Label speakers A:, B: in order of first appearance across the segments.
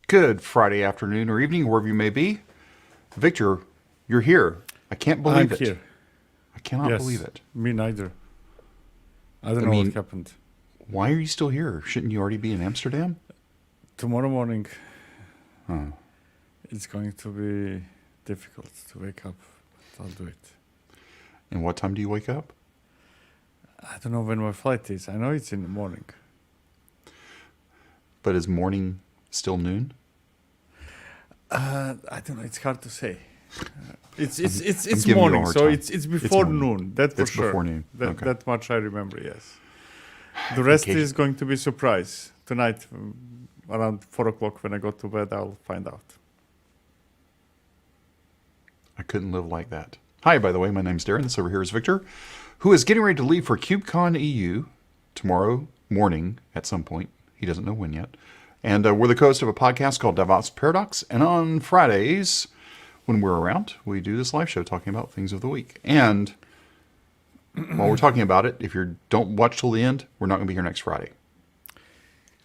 A: Good Friday afternoon or evening, wherever you may be. Victor, you're here. I can't believe it.
B: Here.
A: I cannot believe it.
B: Me neither. I don't know what happened.
A: Why are you still here? Shouldn't you already be in Amsterdam?
B: Tomorrow morning, it's going to be difficult to wake up. But I'll do it.
A: And what time do you wake up?
B: I don't know when my flight is. I know it's in the morning.
A: But is morning still noon?
B: I don't know. It's hard to say. It's
A: giving you a
B: morning,
A: hard
B: so
A: time.
B: it's before noon. That for
A: It's
B: sure.
A: before noon. Okay.
B: That much I remember. Yes. The rest is going to be surprise tonight. Around 4 o'clock when I go to bed, I'll find out.
A: I couldn't live like that. Hi, by the way, my name's Darren. This over here is Victor, who is getting ready to leave for KubeCon EU tomorrow morning at some point. He doesn't know when yet. And we're the co-host of a podcast called DevOps Paradox. And on Fridays, when we're around, we do this live show talking about things of the week. And while we're talking about it, if you don't watch till the end, we're not going to be here next Friday.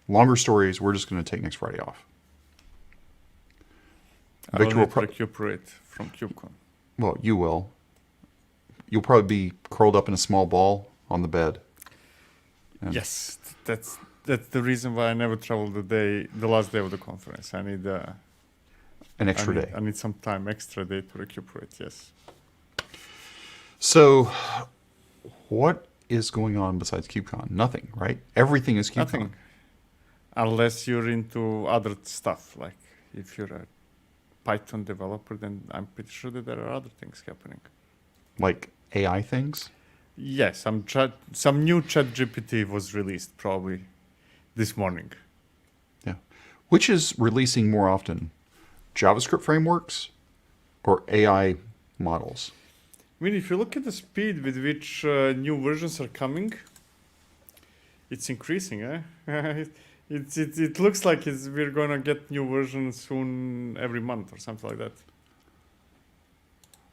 A: Longer stories, we're just going to take next Friday off.
B: Victor will recuperate from KubeCon.
A: Well, you will. You'll probably be curled up in a small ball on the bed. And
B: yes, that's the reason why I never travel the last day of the conference. I need
A: an extra day.
B: I need some extra day to recuperate. Yes.
A: So, what is going on besides KubeCon? Nothing, right? Everything is KubeCon.
B: Nothing. Unless you're into other stuff, like if you're a Python developer, then I'm pretty sure that there are other things happening.
A: Like AI things?
B: Yes, some new ChatGPT was released probably this morning.
A: Yeah. Which is releasing more often? JavaScript frameworks or AI models?
B: I mean, if you look at the speed with which new versions are coming, it's increasing, eh? It looks like we're going to get new versions soon every month or something like that.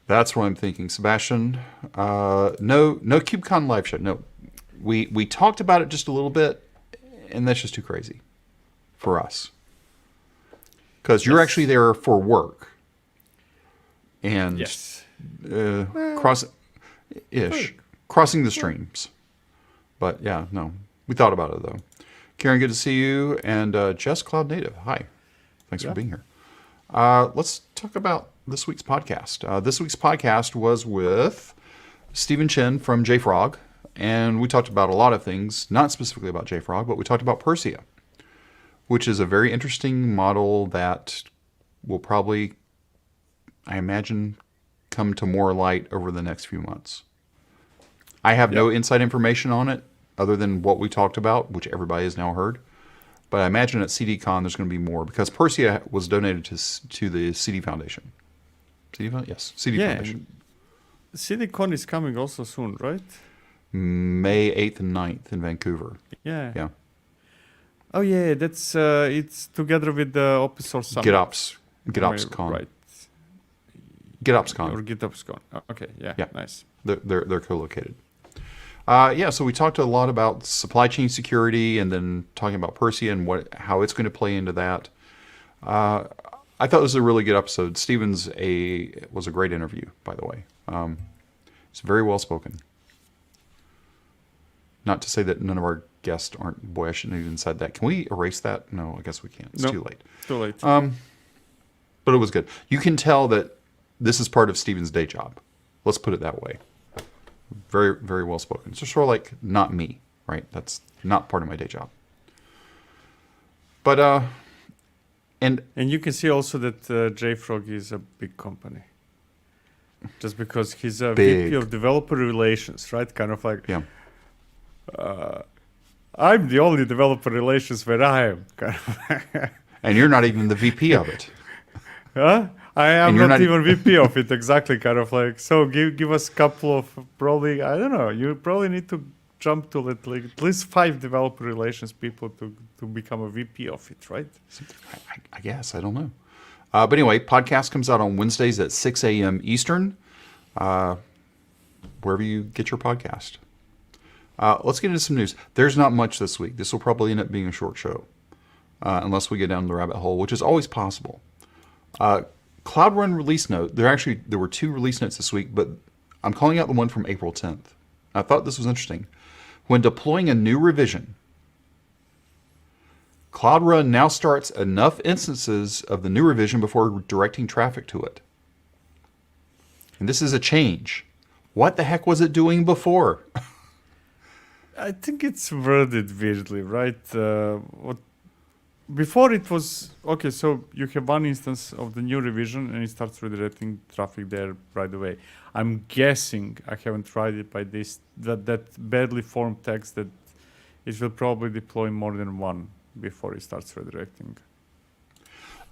A: That's what I'm thinking. Sebastian, no KubeCon live show. No, we talked about it just a little bit, and that's just too crazy for us. Because you're actually there for work. And crossing the streams. But yeah, no. We thought about it, though. Karen, good to see you. And Jess Cloud Native, hi. Thanks for being here. Let's talk about this week's podcast. This week's podcast was with Stephen Chen from JFrog. And we talked about a lot of things, not specifically about JFrog, but we talked about Pyrsia, which is a very interesting model that will probably, I imagine, come to more light over the next few months. I have no inside information on it other than what we talked about, which everybody has now heard. But I imagine at CDCon there's going to be more because Pyrsia was donated to the CD Foundation. Yes, CD Foundation.
B: CDCon is coming also soon, right?
A: May 8th and 9th in Vancouver.
B: Yeah. Oh yeah, that's it's together with the Open Source Summit.
A: GitOpsCon.
B: Right.
A: GitOpsCon.
B: Or GitOpsCon. Oh, okay, yeah, nice.
A: They're co-located. So we talked a lot about supply chain security and then talking about Pyrsia and how it's going to play into that. I thought it was a really good episode. Stephen's was a great interview, by the way. It's very well spoken. Not to say that none of our guests aren't. Boy, I shouldn't have even said that. Can we erase that? No, I guess we can't. It's too late.
B: Too late.
A: But it was good. You can tell that this is part of Stephen's day job. Let's put it that way. Very, very well spoken. It's sort of like not me, right? That's not part of my day job. But and
B: you can see also that JFrog is a big company. Just because he's a VP of developer relations, right? Kind of like I'm the only developer relations where I am. Kind of.
A: And you're not even the VP of it.
B: Huh? I am not even VP of it, exactly, kind of like, so give us a couple of, probably, I don't know, you probably need to jump to at least 5 developer relations people to become a VP of it, right?
A: I guess, I don't know. But anyway, podcast comes out on Wednesdays at 6 a.m. Eastern, wherever you get your podcast. Let's get into some news. There's not much this week. This will probably end up being a short show. unless we get down the rabbit hole, which is always possible. Cloud Run release note. There were 2 release notes this week, but I'm calling out the one from April 10th. I thought this was interesting. When deploying a new revision, Cloud Run now starts enough instances of the new revision before directing traffic to it. And this is a change. What the heck was it doing before?
B: I think it's worded weirdly, right? Before it was, okay, so you have one instance of the new revision and it starts redirecting traffic there right away. I'm guessing, I haven't tried it by this, that badly formed text that it will probably deploy more than one before it starts redirecting.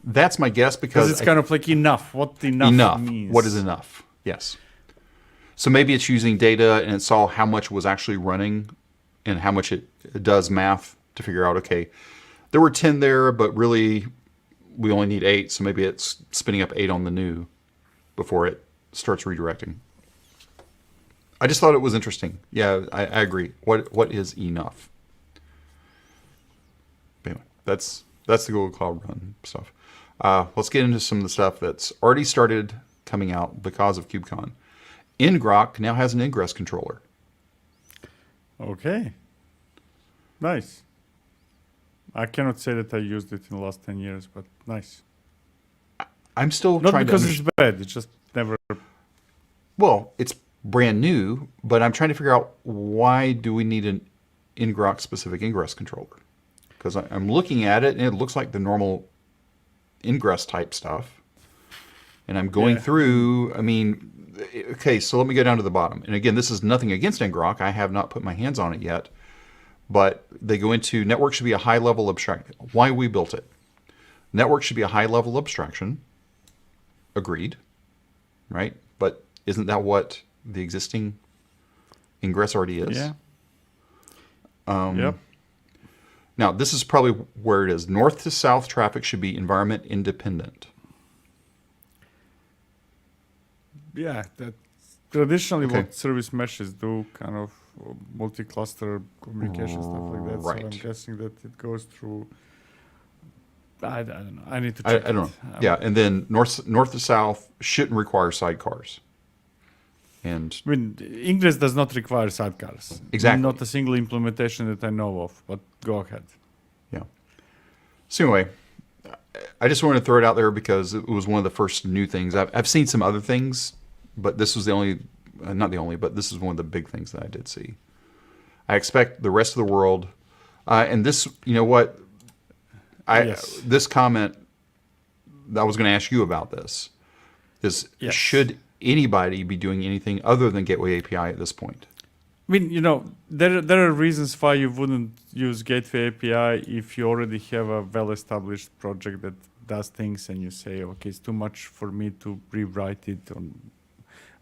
A: That's my guess because
B: it's kind of like enough. What enough means.
A: What is enough? Yes. So maybe it's using data and it saw how much was actually running and how much it does math to figure out, okay, there were 10 there, but really we only need 8. So maybe it's spinning up 8 on the new before it starts redirecting. I just thought it was interesting. Yeah, I agree. What is enough? But anyway, that's the Google Cloud Run stuff. Let's get into some of the stuff that's already started coming out because of KubeCon. ngrok now has an Ingress controller.
B: Okay. Nice. I cannot say that I used it in the last 10 years, but nice.
A: I'm still
B: Not
A: trying to...
B: because it's bad, it's just never...
A: Well, it's brand new, but I'm trying to figure out why do we need an ngrok-specific Ingress controller? Because I'm looking at it, and it looks like the normal Ingress-type stuff. And I'm going through, I mean, okay, so let me go down to the bottom. And again, this is nothing against ngrok. I have not put my hands on it yet. But they go into network should be a high-level abstraction. Why we built it. Network should be a high-level abstraction. Agreed. Right? But isn't that what the existing Ingress already is?
B: Yeah.
A: Yep. Now, this is probably where it is. North to south traffic should be environment independent.
B: Yeah, that's traditionally what service meshes do, kind of multi-cluster communication, stuff like that.
A: Right.
B: So I'm guessing that it goes through... I don't know. I need to check
A: I don't know. Yeah, and then north to south shouldn't require sidecars. And
B: I mean, Ingress does not require sidecars.
A: Exactly.
B: Not a single implementation that I know of, but go ahead.
A: Yeah. So anyway, I just wanted to throw it out there because it was one of the first new things. I've seen some other things, but this was the only, not the only, but this is one of the big things that I did see. I expect the rest of the world, and this, you know what, this comment, I was going to ask you about this, is should anybody be doing anything other than Gateway API at this point?
B: I mean, you know, there are reasons why you wouldn't use Gateway API if you already have a well-established project that does things and you say, okay, it's too much for me to rewrite it or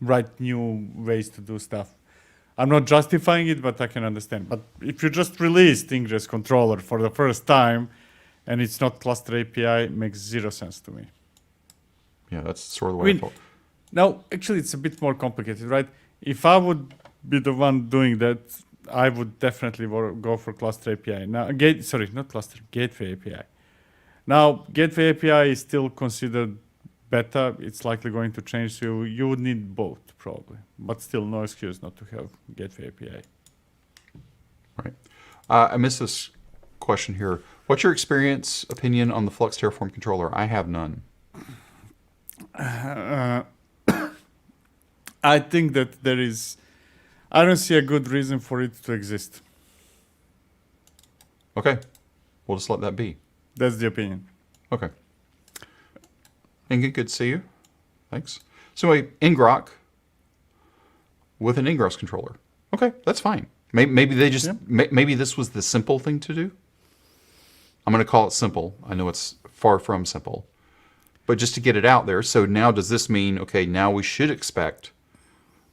B: write new ways to do stuff. I'm not justifying it, but I can understand. But if you just released Ingress controller for the first time and it's not cluster API, it makes zero sense to me.
A: Yeah, that's sort of the way I thought.
B: Now, actually, it's a bit more complicated, right? If I would be the one doing that, I would definitely go for cluster API. Now, not cluster, Gateway API. Now, Gateway API is still considered beta. It's likely going to change, so you would need both, probably. But still, no excuse not to have Gateway API.
A: Right. I missed this question here. What's your opinion on the Flux Terraform controller? I have none.
B: I think that I don't see a good reason for it to exist.
A: Okay. We'll just let that be.
B: That's the opinion.
A: Okay. Inge, good to see you. Thanks. So ngrok with an Ingress controller. Okay, that's fine. Maybe they just maybe this was the simple thing to do. I'm going to call it simple. I know it's far from simple. But just to get it out there, so now does this mean, okay, now we should expect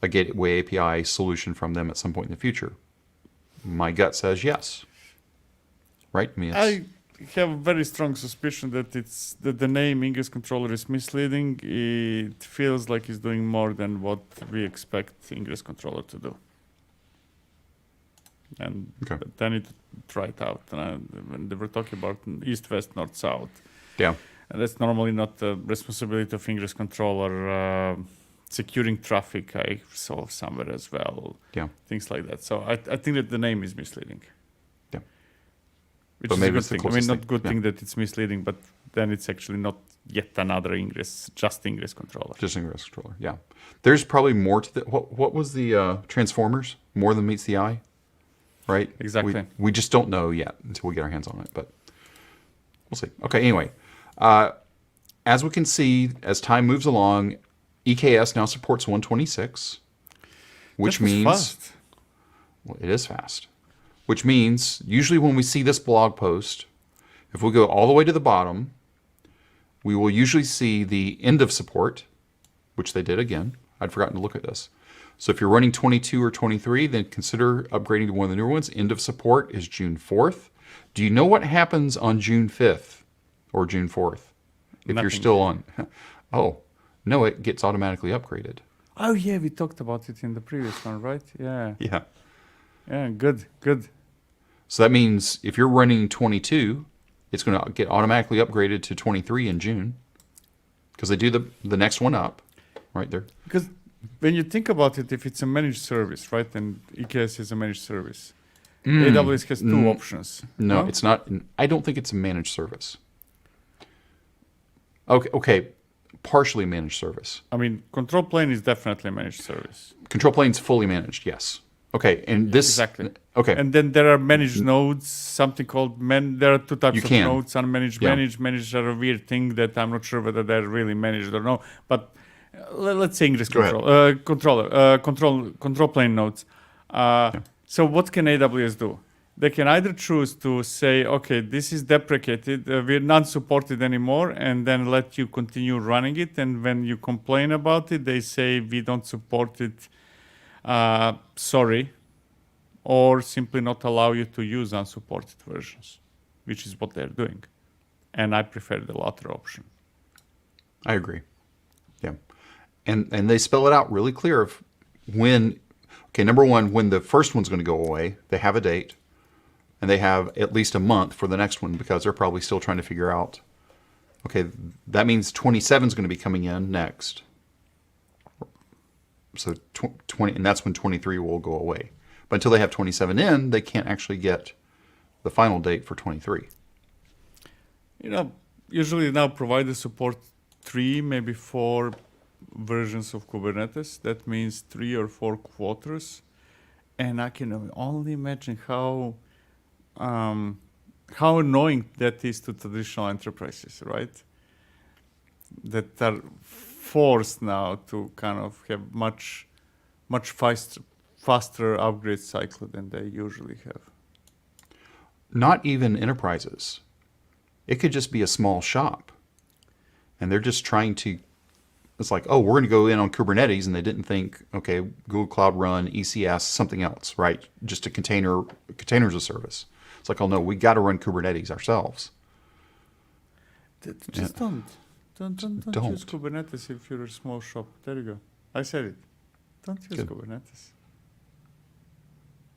A: a Gateway API solution from them at some point in the future? My gut says yes. Right?
B: I have a very strong suspicion that the name Ingress controller is misleading. It feels like it's doing more than what we expect Ingress controller to do. And
A: Okay.
B: but I need to try it out. When they were talking about east, west, north, south,
A: Yeah.
B: and that's normally not the responsibility of Ingress controller. Securing traffic, I saw somewhere as well.
A: Yeah.
B: Things like that. So I think that the name is misleading.
A: Yeah.
B: Which
A: But
B: is
A: maybe
B: a
A: it's the
B: good thing. I mean,
A: closest
B: not
A: thing.
B: good
A: Yeah.
B: thing that it's misleading, but then it's actually not yet another Ingress, just Ingress controller.
A: Just Ingress controller. Yeah. There's probably more to the. What was the Transformers? More than meets the eye, right?
B: Exactly.
A: We just don't know yet until we get our hands on it, but we'll see. Okay. Anyway, as we can see, as time moves along, EKS now supports 126, which
B: That was
A: means
B: fast.
A: well, it is fast. Which means usually when we see this blog post, if we go all the way to the bottom, we will usually see the end of support, which they did again. I'd forgotten to look at this. So if you're running 22 or 23, then consider upgrading to one of the newer ones. End of support is June 4th. Do you know what happens on June 5th or June 4th if you're
B: Nothing.
A: still on? Oh, no, it gets automatically upgraded.
B: Oh yeah, we talked about it in the previous one, right? Yeah.
A: Yeah.
B: Yeah. Good. Good.
A: So that means if you're running 22, it's going to get automatically upgraded to 23 in June because they do the next one up right there.
B: Because when you think about it, if it's a managed service, right, and EKS is a managed service, AWS has two options.
A: No, it's not. I don't think it's a managed service. Okay, partially managed service.
B: I mean, control plane is definitely a managed service.
A: Control plane's fully managed, yes. Okay, and this
B: Exactly.
A: Okay,
B: And then there are managed nodes, something called there are two types
A: You
B: of
A: can.
B: nodes, unmanaged,
A: Yeah.
B: managed. Managed are a weird thing that I'm not sure whether they're really managed or no. But let's say Ingress
A: Go ahead.
B: control plane nodes. So what can AWS do? They can either choose to say, okay, this is deprecated, we're not supported anymore, and then let you continue running it. And when you complain about it, they say, we don't support it, sorry, or simply not allow you to use unsupported versions, which is what they're doing. And I prefer the latter option.
A: I agree. Yeah, and they spell it out really clear of when. Okay, number one, when the first one's going to go away, they have a date. And they have at least a month for the next one because they're probably still trying to figure out, okay, that means 27 is going to be coming in next. So 20, and that's when 23 will go away. But until they have 27 in, they can't actually get the final date for 23.
B: Usually now providers support 3, maybe 4 versions of Kubernetes. That means 3 or 4 quarters. And I can only imagine how annoying that is to traditional enterprises, right? That are forced now to kind of have much faster upgrade cycle than they usually have.
A: Not even enterprises. It could just be a small shop. And they're just trying to, it's like, oh, we're going to go in on Kubernetes, and they didn't think, okay, Google Cloud Run, ECS, something else, right? Just a container as a service. It's like, oh no, we got to run Kubernetes ourselves.
B: Just don't
A: Don't.
B: use Kubernetes if you're a small shop. There you go. I said it. Don't use
A: Good.
B: Kubernetes.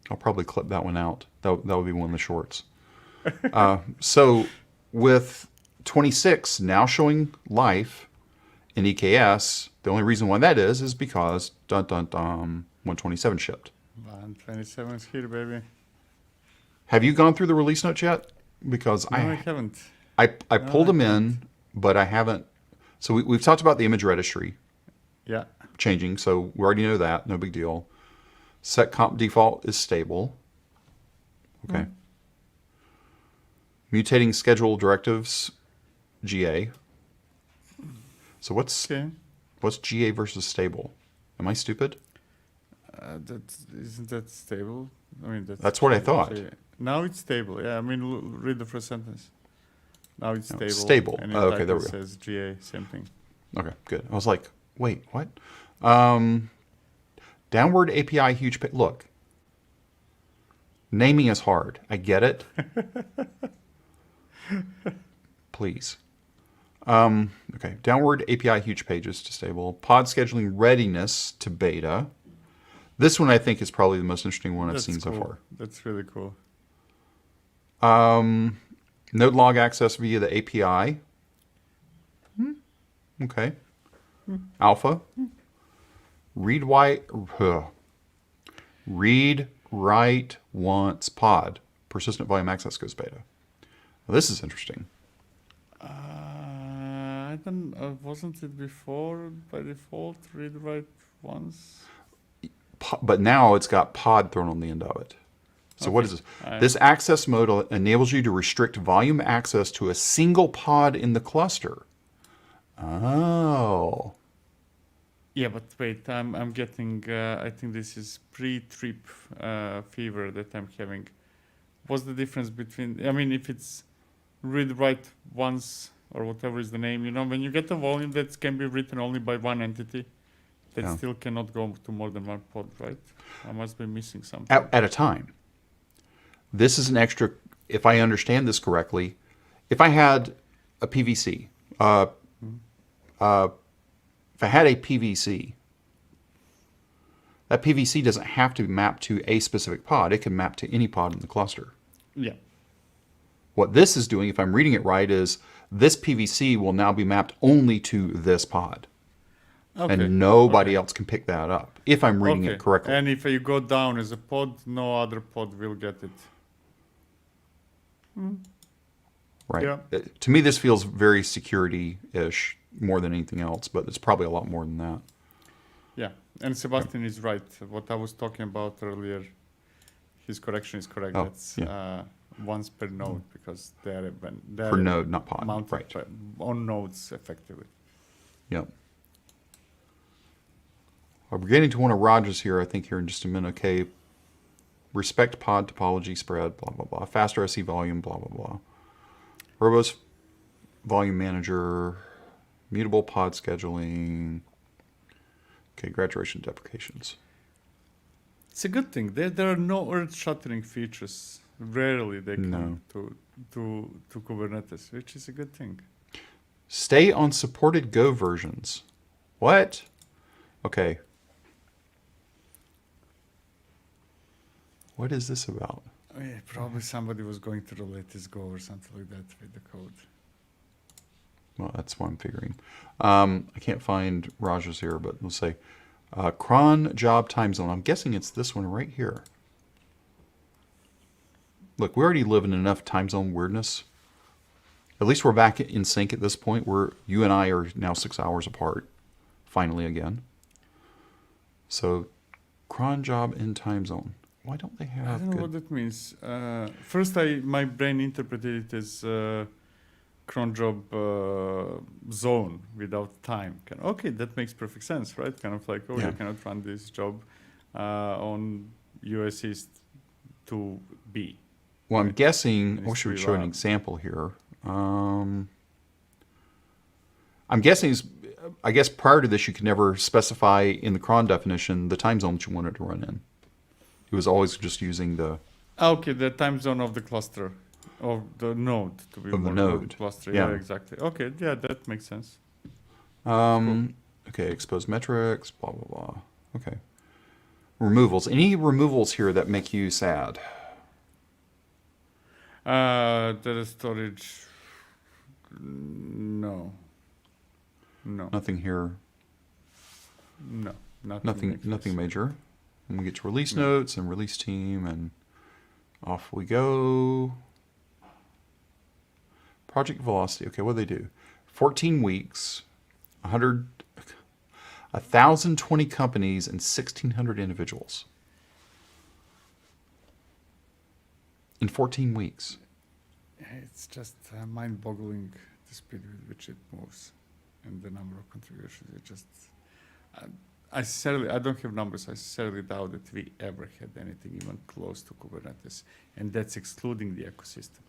A: I'll probably clip that one out. That would be one of the shorts. So with 26 now showing life in EKS, the only reason why that is because 127 shipped.
B: 127 is here, baby.
A: Have you gone through the release notes yet? Because
B: No, I haven't.
A: I pulled them in, but I haven't. So we've talked about the image registry
B: Yeah.
A: changing, so we already know that. No big deal. Set comp default is stable. Okay. Mutating schedule directives, GA. So what's
B: Okay.
A: GA versus stable? Am I stable?
B: Isn't that stable? I mean,
A: That's what I thought.
B: Now it's stable. Yeah, I mean, read the first sentence. Now it's
A: No,
B: stable.
A: stable.
B: And
A: Oh, okay, there we go.
B: says GA, same thing.
A: Okay, good. I was like, wait, what? Downward API huge. Look, naming is hard. I get it. Please. Okay, downward API huge pages to stable. Pod scheduling readiness to beta. This one I think is probably the most interesting one I've seen
B: cool.
A: so far.
B: That's really cool.
A: Node log access via the API. Okay. Alpha. Read write once pod. Persistent volume access goes beta. Well, this is interesting.
B: I don't. Wasn't it before by default read write once?
A: But now it's got pod thrown on the end of it. So what is this? This access mode enables you to restrict volume access to a single pod in the cluster. Oh.
B: Yeah, but wait, I'm getting. I think this is pre-trip fever that I'm having. What's the difference between? I mean, if it's read write once or whatever is the name, when you get a volume that can be written only by one entity, that still cannot go to more than one pod, right? I must be missing something.
A: At a time. This is an extra, if I understand this correctly, if I had a PVC, if I had a PVC, that PVC doesn't have to map to a specific pod. It can map to any pod in the cluster.
B: Yeah.
A: What this is doing, if I'm reading it right, is this PVC will now be mapped only to this pod. Okay. And nobody else can pick that up, if I'm reading it correctly.
B: And if you go down as a pod, no other pod will get it.
A: Right.
B: Yeah.
A: To me, this feels very security-ish more than anything else, but it's probably a lot more than that.
B: Yeah, and Sebastian is right. What I was talking about earlier, his correction is correct. That's once per node because they're
A: per node, not pod.
B: Mounted
A: right.
B: On nodes effectively.
A: Yep. Well, we're getting to one of Roger's here, I think, here in just a minute. Okay. Respect pod topology spread, blah, blah, blah. Faster SE volume, blah, blah, blah. Robust volume manager, mutable pod scheduling. Okay, graduation deprecations.
B: It's a good thing. There are no earth-shattering features. Rarely they come to Kubernetes, which is a good thing.
A: Stay on supported Go versions. What? Okay. What is this about?
B: Oh, yeah, probably somebody was going to the latest Go or something like that with the code.
A: Well, that's what I'm figuring. I can't find Raja's here, but let's say cron job time zone. I'm guessing it's this one right here. Look, we already live in enough time zone weirdness. At least we're back in sync at this point. You and I are now 6 hours apart, finally again. So, cron job in time zone. Why don't they have?
B: I don't know what that means. First, my brain interpreted it as cron job zone without time. Okay, that makes perfect sense, right? Kind of like, you cannot run this job on US East to B.
A: Well, I'm guessing. I wish we would show an example here. I'm guessing. I guess prior to this, you could never specify in the cron definition the time zone that you wanted to run in. It was always just using the...
B: Okay, the time zone of the cluster, of the node, to be
A: of the node.
B: Cluster. Yeah, exactly. Okay, yeah, that makes sense.
A: Cool. Okay, expose metrics, blah, blah, blah. Okay. Removals. Any removals here that make you sad?
B: Data storage... No.
A: Nothing here.
B: No.
A: Nothing major. And we get to release notes and release team, and off we go. Project velocity. Okay, what do they do? 14 weeks, 1,020 companies, and 1,600 individuals. In 14 weeks.
B: It's just mind-boggling the speed with which it moves and the number of contributions. It just... I don't have numbers. I sincerely doubt that we ever had anything even close to Kubernetes, and that's excluding the ecosystem.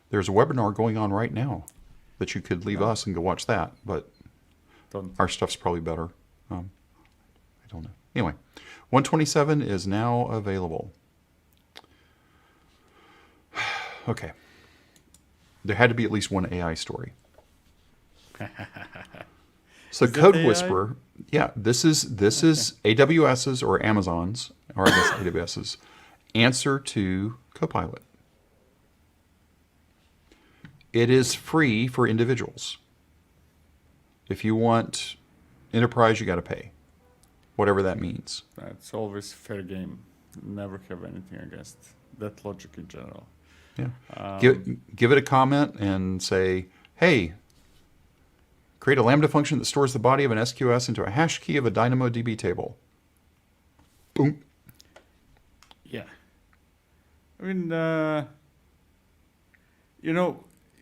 A: There's a webinar going on right now that you could leave us and go watch that, but our stuff's probably better. I don't know. Anyway, 127 is now available. Okay. There had to be at least one AI story. So
B: Is that
A: Code
B: AI?
A: Whisperer, yeah, this is AWS's or Amazon's, or I guess AWS's answer to Copilot. It is free for individuals. If you want enterprise, you got to pay, whatever that means.
B: That's always fair game. Never have anything against that logic in general.
A: Yeah. Give it a comment and say, hey, create a Lambda function that stores the body of an SQS into a hash key of a DynamoDB table. Boom.
B: Yeah. I mean,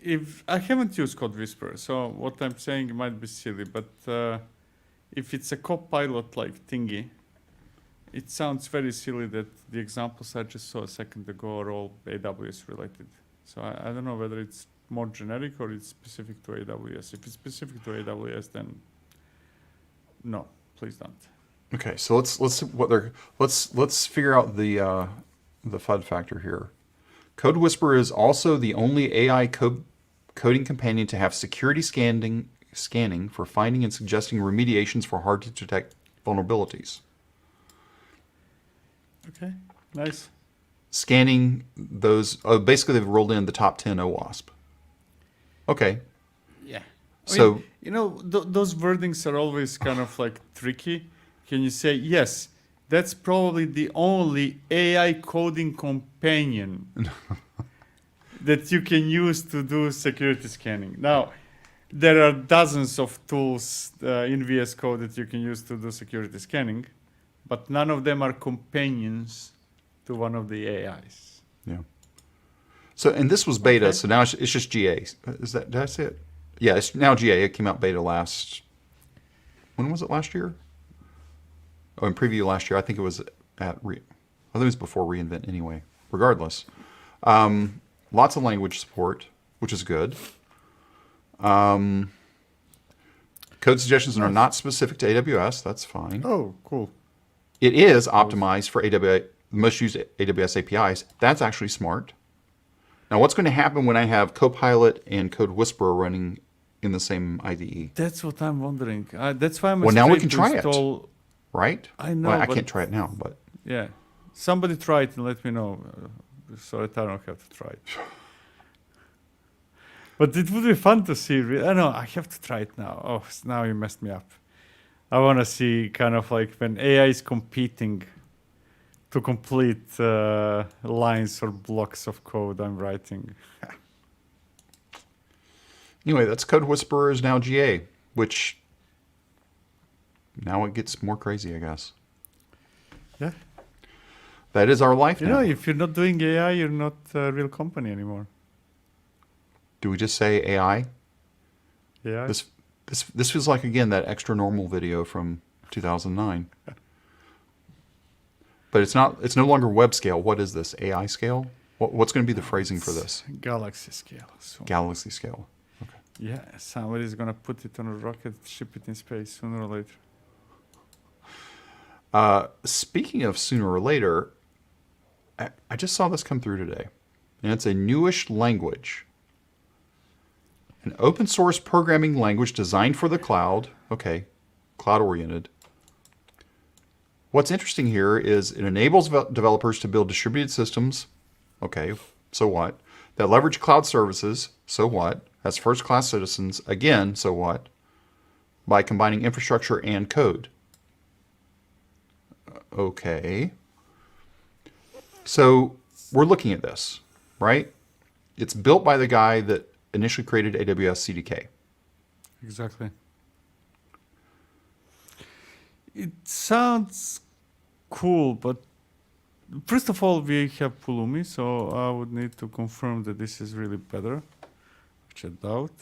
B: if I haven't used Code Whisperer, so what I'm saying might be silly, but if it's a Copilot like thingy, it sounds very silly that the examples I just saw a second ago are all AWS related. So I don't know whether it's more generic or it's specific to AWS. If it's specific to AWS, then no, please don't.
A: Okay, so let's figure out the FUD factor here. Code Whisperer is also the only AI coding companion to have security scanning for finding and suggesting remediations for hard to detect vulnerabilities.
B: Okay, nice.
A: Scanning those, basically they've rolled in the top 10 OWASP. Okay.
B: Yeah.
A: So,
B: those wordings are always kind of like tricky. Can you say, yes, that's probably the only AI coding companion that you can use to do security scanning. Now, there are dozens of tools in VS Code that you can use to do security scanning, but none of them are companions to one of the AIs.
A: yeah. So, and this was beta, so now it's just GA. Did I say it? Yeah, it's now GA. It came out beta when was it, last year? Oh, in preview last year. I think it was I think it was before reInvent anyway. Regardless. Lots of language support, which is good. Code suggestions are not specific to AWS. That's fine.
B: Oh, cool.
A: It is optimized for AWS, most used AWS APIs. That's actually smart. Now, what's going to happen when I have Copilot and Code Whisperer running in the same IDE?
B: That's what I'm wondering. That's why I'm
A: Well, now we
B: afraid
A: can
B: to
A: try
B: install.
A: Right?
B: I know,
A: Well, I
B: but-
A: can't try it now, but
B: Yeah. Somebody try it and let me know so that I don't have to try it. But it would be fun to see. I know, I have to try it now. Oh, now you messed me up. I want to see kind of like when AI is competing to complete lines or blocks of code I'm writing.
A: anyway, that's Code Whisperer is now GA, which now it gets more crazy, I guess.
B: Yeah.
A: That is our life
B: You
A: now.
B: know, if you're not doing AI, you're not a real company anymore.
A: Do we just say AI?
B: Yeah.
A: This feels like, again, that extra normal video from 2009. But it's no longer web scale. What is this? AI scale? What's going to be the phrasing for this?
B: Galaxy scale. So
A: Galaxy scale. Okay.
B: yeah, somebody's gonna put it on a rocket, ship it in space sooner or later.
A: Speaking of sooner or later, I just saw this come through today. And it's a newish language. An open source programming language designed for the cloud. Okay, cloud oriented. What's interesting here is it enables developers to build distributed systems. Okay, so what? That leverage cloud services. So what? As first-class citizens. Again, so what? By combining infrastructure and code. Okay. So we're looking at this, right? It's built by the guy that initially created AWS CDK.
B: Exactly. It sounds cool, but first of all, we have Pulumi, so I would need to confirm that this is really better, which I doubt.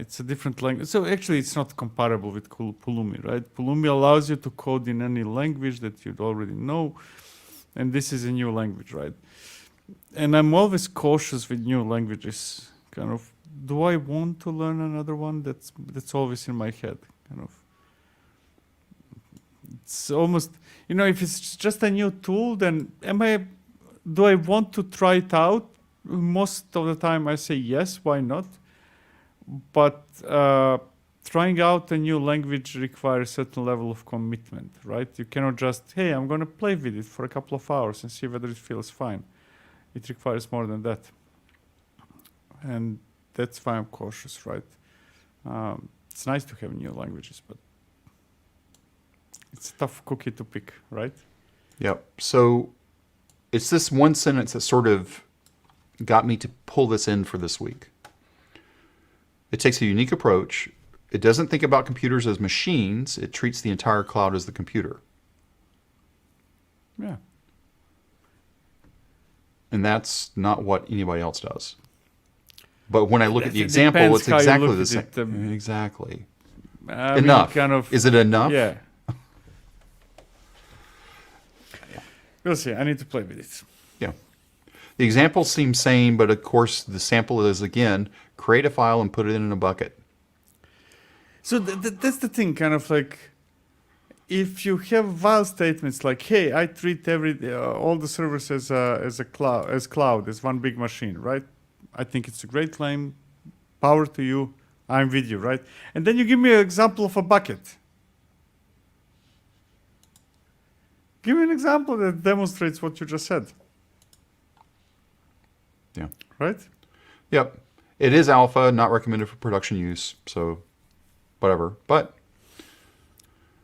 B: It's a different language. So actually, it's not comparable with Pulumi, right? Pulumi allows you to code in any language that you already know, and this is a new language, right? And I'm always cautious with new languages. Kind of, do I want to learn another one? That's always in my head. Kind of, it's almost, if it's just a new tool, then do I want to try it out? Most of the time, I say yes. Why not? But trying out a new language requires a certain level of commitment, right? You cannot just, hey, I'm going to play with it for a couple of hours and see whether it feels fine. It requires more than that. And that's why I'm cautious, right? It's nice to have new languages, but it's a tough cookie to pick, right?
A: Yep. So it's this one sentence that sort of got me to pull this in for this week. It takes a unique approach. It doesn't think about computers as machines. It treats the entire cloud as the computer.
B: Yeah.
A: And that's not what anybody else does. But when I look at the
B: It
A: example,
B: depends
A: it's
B: how you
A: exactly
B: look
A: the
B: at
A: same.
B: it,
A: Exactly.
B: I mean,
A: Enough.
B: kind of,
A: Is it enough?
B: yeah. We'll see. I need to play with it.
A: Yeah. The example seems sane, but of course the sample is, again, create a file and put it in a bucket.
B: So that's the thing, kind of like, if you have while statements like, "Hey, I treat all the servers as cloud, as one big machine," right? I think it's a great claim. Power to you. I'm with you, right? And then you give me an example of a bucket. Give me an example that demonstrates what you just said.
A: Yeah.
B: Right?
A: Yep. It is alpha, not recommended for production use, so whatever. But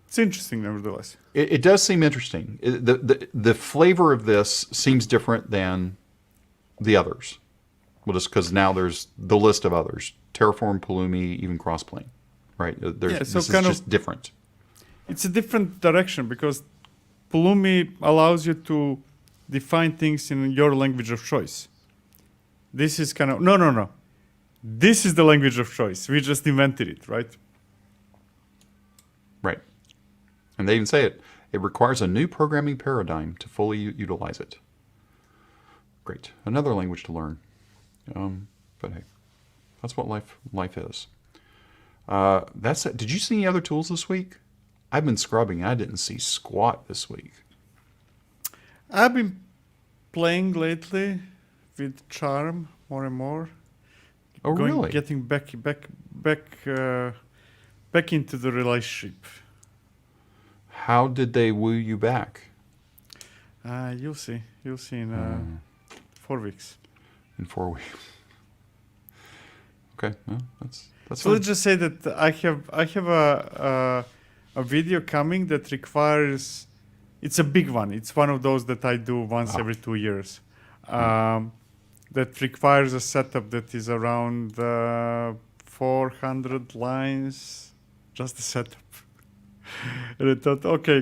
B: it's interesting, nevertheless.
A: it does seem interesting. The flavor of this seems different than the others. Well, just because now there's the list of others. Terraform, Pulumi, even Crossplane. Right? This is just different.
B: It's a different direction because Pulumi allows you to define things in your language of choice. This is kind of, no. This is the language of choice. We just invented it, right?
A: Right. And they even say it. It requires a new programming paradigm to fully utilize it. Great. Another language to learn. But hey, that's what life is. That's it. Did you see any other tools this week? I've been scrubbing. I didn't see squat this week.
B: I've been playing lately with Charm more and more.
A: Oh, really?
B: Getting back into the relationship.
A: How did they woo you back?
B: You'll see. You'll see in 4 weeks.
A: In 4 weeks. Okay, well, that's
B: So
A: fine.
B: let's just say that I have a video coming that requires. It's a big one. It's one of those that I do once every 2 years. That requires a setup that is around 400 lines, just the setup. And I thought, okay,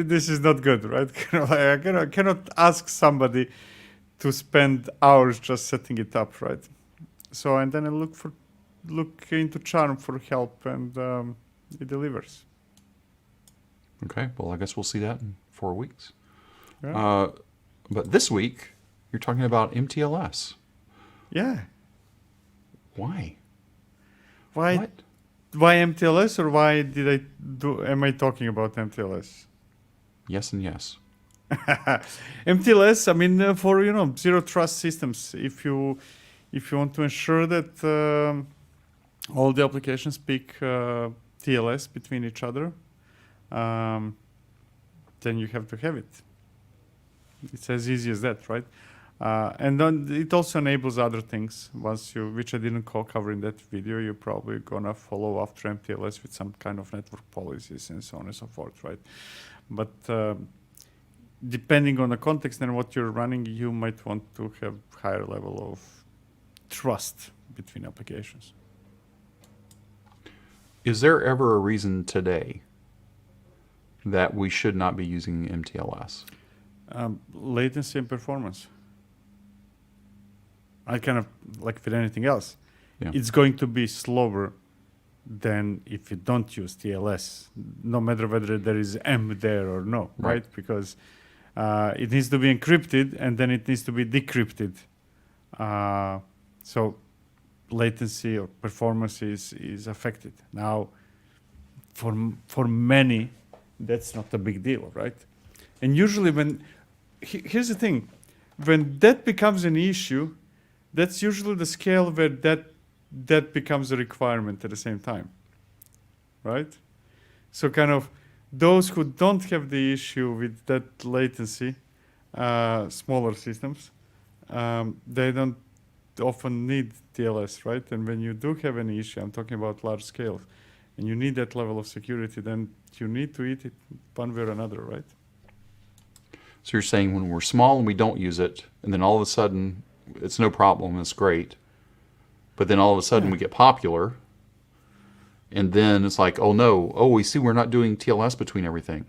B: this is not good, right? I cannot ask somebody to spend hours just setting it up, right? So, and then I look into Charm for help, and it delivers.
A: Okay, well, I guess we'll see that in 4 weeks.
B: Yeah.
A: But this week, you're talking about mTLS.
B: Yeah.
A: Why?
B: Why?
A: What?
B: Why mTLS, or why am I talking about mTLS?
A: Yes and yes.
B: mTLS, I mean, for zero trust systems, if you want to ensure that all the applications speak TLS between each other, then you have to have it. It's as easy as that, right? And then it also enables other things. Which I didn't cover in that video, you're probably gonna follow after mTLS with some kind of network policies and so on and so forth, right? But depending on the context and what you're running, you might want to have higher level of trust between applications.
A: Is there ever a reason today that we should not be using mTLS?
B: Latency and performance. I kind of like with anything else.
A: Yeah.
B: It's going to be slower than if you don't use TLS, no matter whether there is M there or no, right? Because it needs to be encrypted and then it needs to be decrypted. So latency or performance is affected. Now, for many, that's not a big deal, right? And usually here's the thing, when that becomes an issue, that's usually the scale where that that becomes a requirement at the same time, right? So kind of those who don't have the issue with that latency, smaller systems, they don't often need TLS, right? And when you do have any issue, I'm talking about large scale, and you need that level of security, then you need to eat it one way or another, right?
A: So you're saying when we're small and we don't use it, and then all of a sudden it's no problem, it's great, but then all of a sudden we get popular, and then it's like, oh no, oh, we see we're not doing TLS between everything.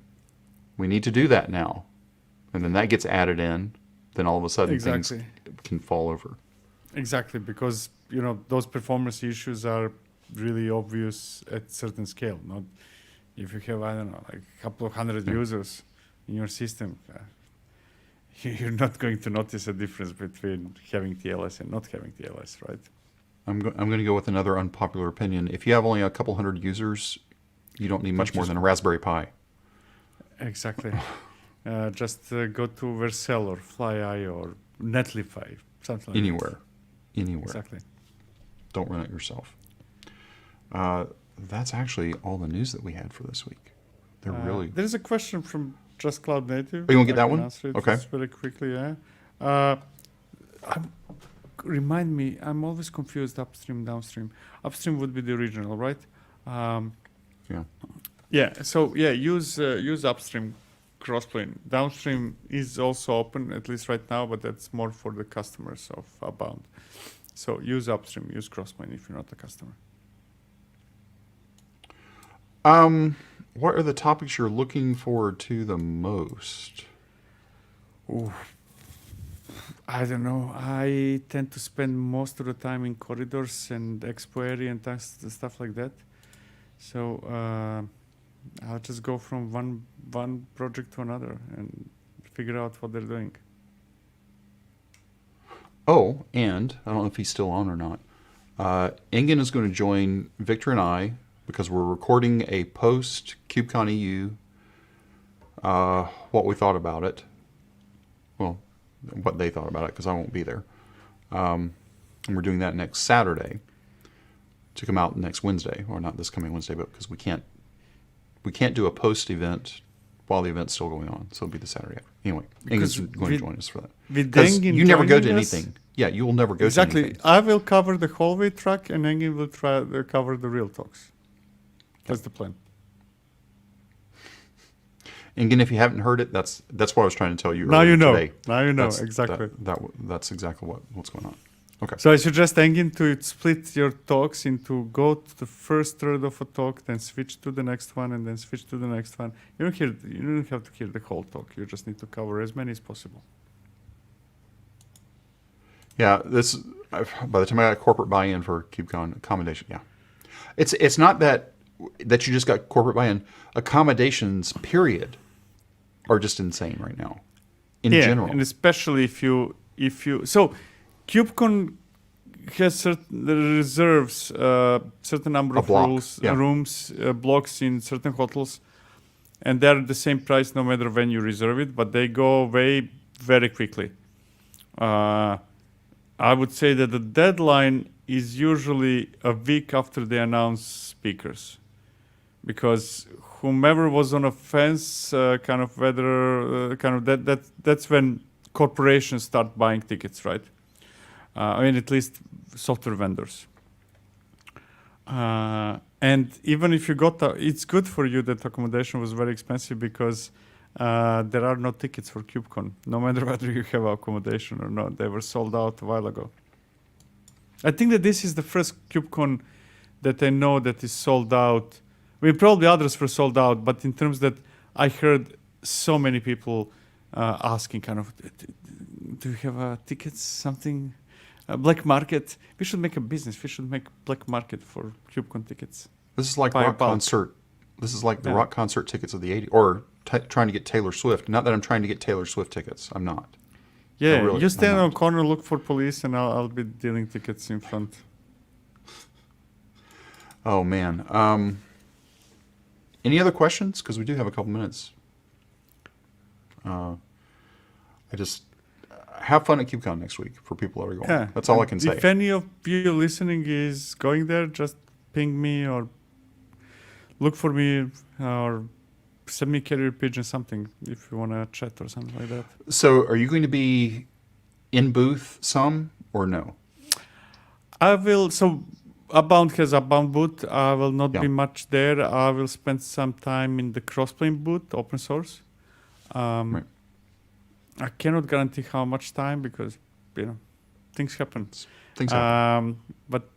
A: We need to do that now. And then that gets added in, then all of a sudden things can fall over.
B: Exactly, because those performance issues are really obvious at certain scale. Not if you have, I don't know, like a couple of hundred users in your system, you're not going to notice a difference between having TLS and not having TLS, right?
A: I'm going to go with another unpopular opinion. If you have only a couple hundred users, you don't need much more than a Raspberry Pi.
B: Exactly. Just go to Vercel or FlyIO or Netlify, something like
A: Anywhere.
B: Exactly.
A: Don't run it yourself. That's actually all the news that we had for this week.
B: There's a question from Just Cloud Native.
A: Oh, you want to get that one? Okay.
B: Just very quickly, yeah. Remind me, I'm always confused upstream, downstream. Upstream would be the original, right?
A: Yeah.
B: Yeah, so use upstream crossplane. Downstream is also open, at least right now, but that's more for the customers of Abound. So use upstream, use crossplane if you're not a customer.
A: What are the topics you're looking forward to the most?
B: Ooh. I don't know. I tend to spend most of the time in corridors and expo area and stuff like that. So I'll just go from one project to another and figure out what they're doing.
A: Oh, and I don't know if he's still on or not. Ingen is going to join Victor and I because we're recording a post KubeCon EU. What we thought about it. Well, what they thought about it, because I won't be there. And we're doing that next Saturday to come out next Wednesday, or not this coming Wednesday, but because we can't do a post event while the event's still going on, so it'll be the Saturday after. Anyway, Ingen's going to join us for that. Because you never go to anything. Yeah, you will never go to anything.
B: Exactly. I will cover the hallway track, and Engin will try to cover the real talks. That's the plan.
A: And again, if you haven't heard it, that's what I was trying to tell you
B: now
A: earlier
B: you know.
A: today.
B: Now you know, exactly.
A: That's exactly what's going on. Okay.
B: So I suggest, Engin, to split your talks into go to the first third of a talk, then switch to the next one, and then switch to the next one. You don't have to hear the whole talk. You just need to cover as many as possible.
A: Yeah, by the time I got corporate buy-in for KubeCon accommodation, yeah, it's not that you just got corporate buy-in. Accommodations, period, are just insane right now, in general.
B: And especially if you so KubeCon has certain reserves certain number of rooms, blocks in certain hotels, and they're the same price no matter when you reserve it, but they go away very quickly. I would say that the deadline is usually a week after they announce speakers, because whomever was on a fence, that's when corporations start buying tickets, right? I mean, at least software vendors. And even if you it's good for you that accommodation was very expensive, because there are no tickets for KubeCon, no matter whether you have accommodation or not. They were sold out a while ago. I think that this is the first KubeCon that I know that is sold out. I mean, probably others were sold out, but in terms that I heard so many people asking kind of, do you have tickets, something? Black market. We should make a business. We should make black market for KubeCon tickets.
A: This is like rock concert. This is like the rock concert tickets of the 80s, or trying to get Taylor Swift. Not that I'm trying to get Taylor Swift tickets. I'm not.
B: Yeah, really, you stand on a corner, look for police, and I'll be dealing tickets in front.
A: Oh, man. Any other questions? Because we do have a couple minutes. have fun at KubeCon next week for people that are going.
B: Yeah.
A: That's all I can say.
B: If any of you listening is going there, just ping me or look for me or send me carrier pigeon something if you want to chat or something like that.
A: So are you going to be in booth some or no?
B: I will. So Abound has Abound booth. I will not
A: Yeah.
B: be much there. I will spend some time in the Crossplane booth, open source.
A: Right.
B: I cannot guarantee how much time because things happen.
A: Things happen.
B: But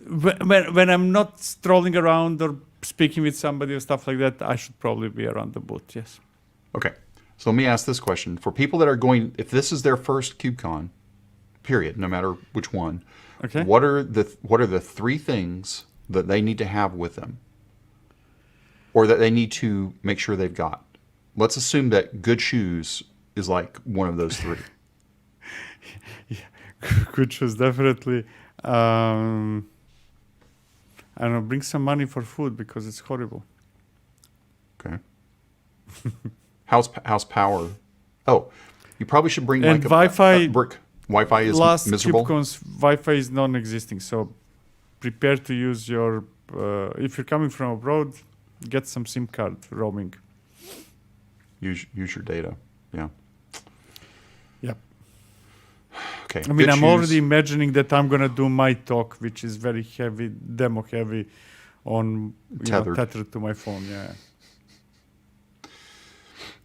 B: when I'm not strolling around or speaking with somebody or stuff like that, I should probably be around the booth. Yes.
A: Okay. So let me ask this question. For people that are going, if this is their first KubeCon, period, no matter which one,
B: Okay.
A: what are the 3 things that they need to have with them? Or that they need to make sure they've got? Let's assume that good shoes is like one of those 3.
B: Good shoes, definitely. I don't know, bring some money for food because it's horrible.
A: Okay. How's power? Oh, you probably should bring
B: And
A: like
B: Wi-Fi.
A: a brick. Wi-Fi is
B: Last
A: miserable.
B: KubeCon's Wi-Fi is non-existing, so prepare to use your. If you're coming from abroad, get some SIM card roaming.
A: Use your data. Yeah.
B: Yep.
A: Okay.
B: I mean,
A: good
B: I'm
A: shoes.
B: already imagining that I'm gonna do my talk, which is very heavy, demo heavy, on tethered to my phone. Yeah.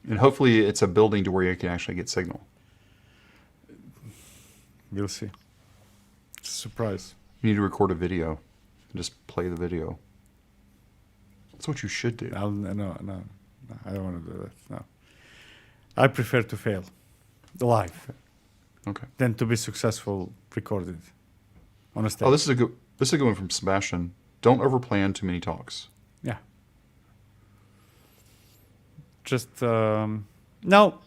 A: And hopefully it's a building to where you can actually get signal.
B: We'll see. It's a surprise.
A: You need to record a video and just play the video. That's what you should do.
B: No, I don't want to do that. No, I prefer to fail live
A: Okay.
B: than to be successful recorded on a stage.
A: Oh, this is a good one from Sebastian. Don't overplan too many talks.
B: Yeah. Just now,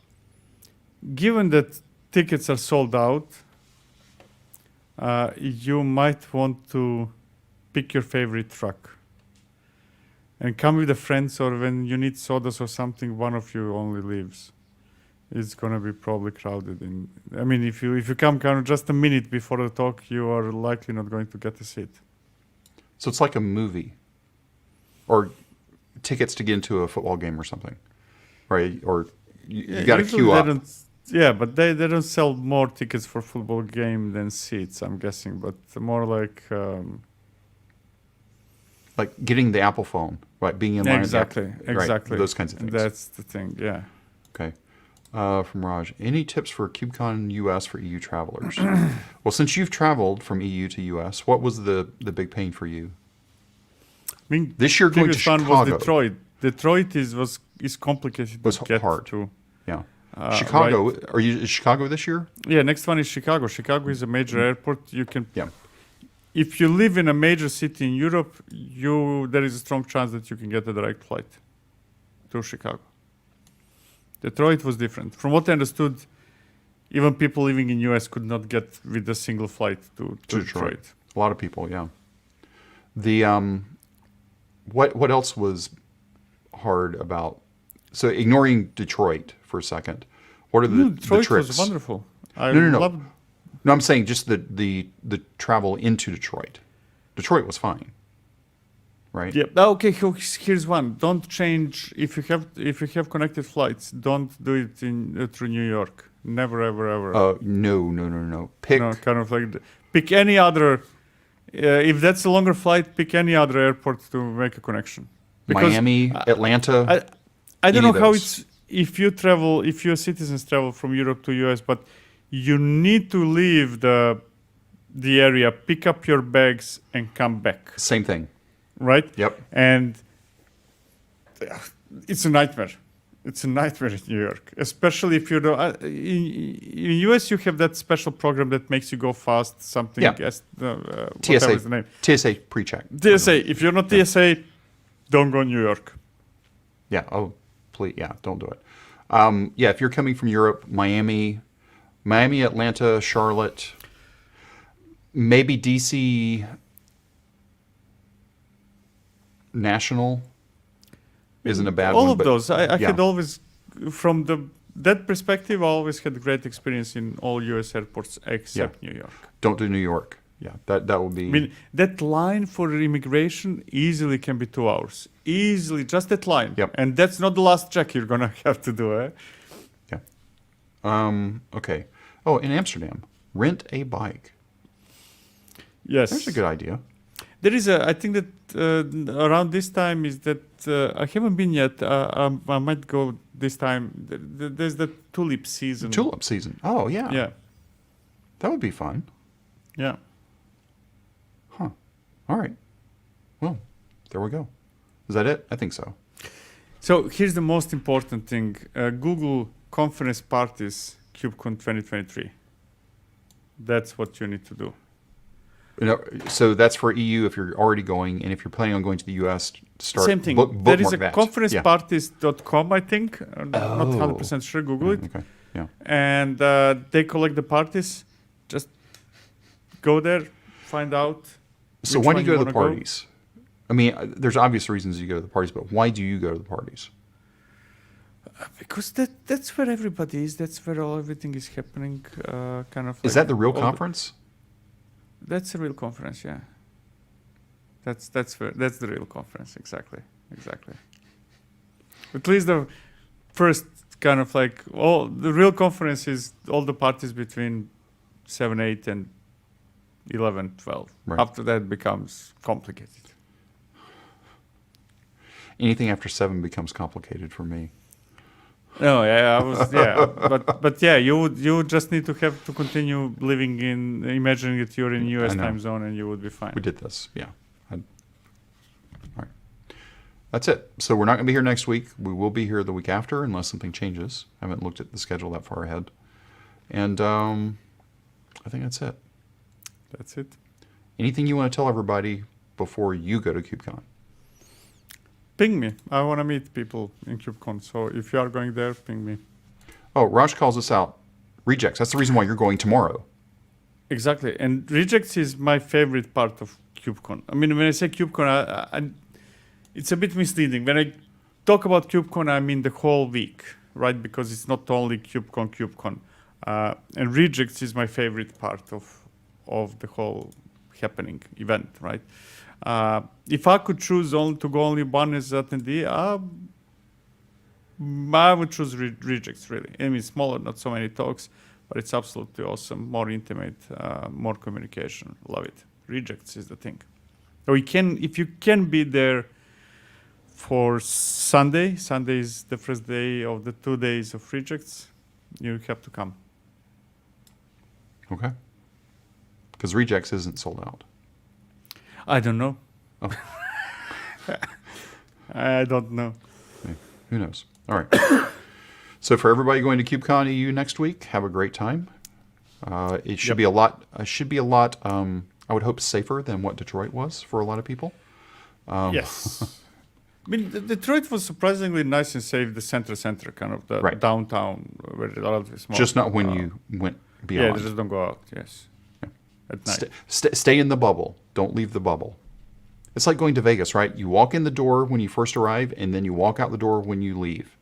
B: given that tickets are sold out, you might want to pick your favorite truck and come with the friends, or when you need sodas or something, one of you only leaves. It's gonna be probably crowded. I mean, if you come kind of just a minute before the talk, you are likely not going to get a seat.
A: So it's like a movie, or tickets to get into a football game or something, right? Or you got to
B: Usually
A: queue
B: they
A: up.
B: Yeah, but they don't sell more tickets for football game than seats, I'm guessing. But more like
A: Getting the Apple phone, right? Being in line.
B: exactly,
A: Right, those kinds of things.
B: That's the thing. Yeah.
A: Okay. From Raj, any tips for KubeCon US for EU travelers? Well, since you've traveled from EU to US, what was the big pain for you?
B: I mean,
A: This year going to
B: biggest one
A: Chicago
B: was Detroit. Detroit is complicated
A: was
B: to get
A: hard.
B: to.
A: Yeah. Chicago.
B: Right.
A: Is Chicago this year?
B: Yeah, next one is Chicago. Chicago is a major airport. You can.
A: Yeah.
B: If you live in a major city in Europe, there is a strong chance that you can get a direct flight to Chicago. Detroit was different. From what I understood, even people living in US could not get with a single flight to Detroit.
A: A lot of people, yeah. The what else was hard about? So ignoring Detroit for a second, what are the
B: Detroit
A: tricks?
B: was wonderful. I
A: No.
B: loved.
A: No, I'm saying just the travel into Detroit. Detroit was fine, right?
B: Yeah. Okay. Here's one. Don't change if you have connected flights. Don't do it through New York. Never, ever, ever.
A: No. Pick.
B: No, kind of like pick any other. If that's a longer flight, pick any other airport to make a connection. Because
A: Miami, Atlanta.
B: I don't
A: any
B: know
A: of
B: how
A: those.
B: it's if your citizens travel from Europe to US, but you need to leave the area, pick up your bags, and come back.
A: Same thing.
B: Right?
A: Yep.
B: And it's a nightmare. It's a nightmare in New York, especially if you don't. In US, you have that special program that makes you go fast. Something.
A: Yeah.
B: Whatever
A: TSA.
B: is the name.
A: TSA pre-check.
B: TSA. If you're not TSA, don't go New York.
A: Yeah. Oh, please. Yeah. Don't do it. Yeah. If you're coming from Europe, Miami, Atlanta, Charlotte, maybe DC National isn't a bad
B: All
A: one.
B: of
A: but
B: those. I
A: yeah.
B: had always from the that perspective, I always had great experience in all US airports except New York.
A: Don't do New York. Yeah, that would be.
B: I mean, that line for immigration easily can be 2 hours. Easily, just that line.
A: Yep.
B: And that's not the last check you're going to have to do, eh?
A: Yeah. Okay. Oh, in Amsterdam, rent a bike.
B: Yes.
A: That's a good idea.
B: There is I think that around this time is that, I haven't been yet. I might go this time. There's the tulip season.
A: Tulip season. Oh, yeah.
B: Yeah.
A: That would be fun.
B: Yeah.
A: Huh. All right. Well, there we go. Is that it? I think so.
B: So here's the most important thing. Google conference parties KubeCon 2023. That's what you need to do.
A: So that's for EU if you're already going, and if you're planning on going to the US, start.
B: Same thing. There is a conferenceparties.com, I think. I'm not 100% sure. Google it.
A: Okay. Yeah.
B: And they collect the parties. Just go there, find out.
A: So why do you go to the parties? I mean, there's obvious reasons you go to the parties, but why do you go to the parties?
B: Because that's where everybody is. That's where everything is happening. Kind of.
A: Is that the real conference?
B: That's a real conference, yeah. That's the real conference, exactly. At least the first kind of like the real conference is all the parties between 7, 8, and 11, 12.
A: Right.
B: After that becomes complicated.
A: Anything after 7 becomes complicated for me.
B: No, but yeah, you would just need to have to continue living imagining that you're in US time zone and you would be fine.
A: We did this, yeah. All right. That's it. So we're not going to be here next week. We will be here the week after unless something changes. I haven't looked at the schedule that far ahead. And I think that's it.
B: That's it.
A: Anything you want to tell everybody before you go to KubeCon?
B: Ping me. I want to meet people in KubeCon. So if you are going there, ping me.
A: Oh, Raj calls us out. Rejects. That's the reason why you're going tomorrow.
B: Exactly. And rejects is my favorite part of KubeCon. I mean, when I say KubeCon, it's a bit misleading. When I talk about KubeCon, I mean the whole week, right? Because it's not only KubeCon. And rejects is my favorite part of the whole happening event, right? If I could choose to go only one as attendee, I would choose rejects, really. I mean, smaller, not so many talks, but it's absolutely awesome. More intimate, more communication. Love it. Rejects is the thing. So if you can be there for Sunday is the first day of the 2 days of rejects, you have to come.
A: Okay. Because rejects isn't sold out.
B: I don't know.
A: Oh.
B: I don't know.
A: Okay. Who knows? All right. So for everybody going to KubeCon EU next week, have a great time. It should be a lot. I would hope safer than what Detroit was for a lot of people.
B: Yes. I mean, Detroit was surprisingly nice and safe. The center, kind of the downtown, where it's relatively small.
A: Just not when you went beyond.
B: Yeah, just don't go out. Yes. Yeah. At night.
A: Stay in the bubble. Don't leave the bubble. It's like going to Vegas, right? You walk in the door when you first arrive, and then you walk out the door when you leave.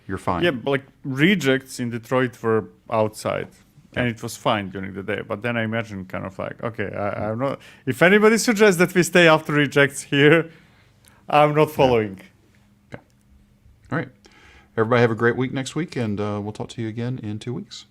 A: You're fine.
B: Yeah, but like rejects in Detroit were outside, and it was fine during the day. But then I imagine kind of like, okay, I'm not. If anybody suggests that we stay after rejects here, I'm not following.
A: Okay. All right. Everybody have a great week next week, and we'll talk to you again in 2 weeks.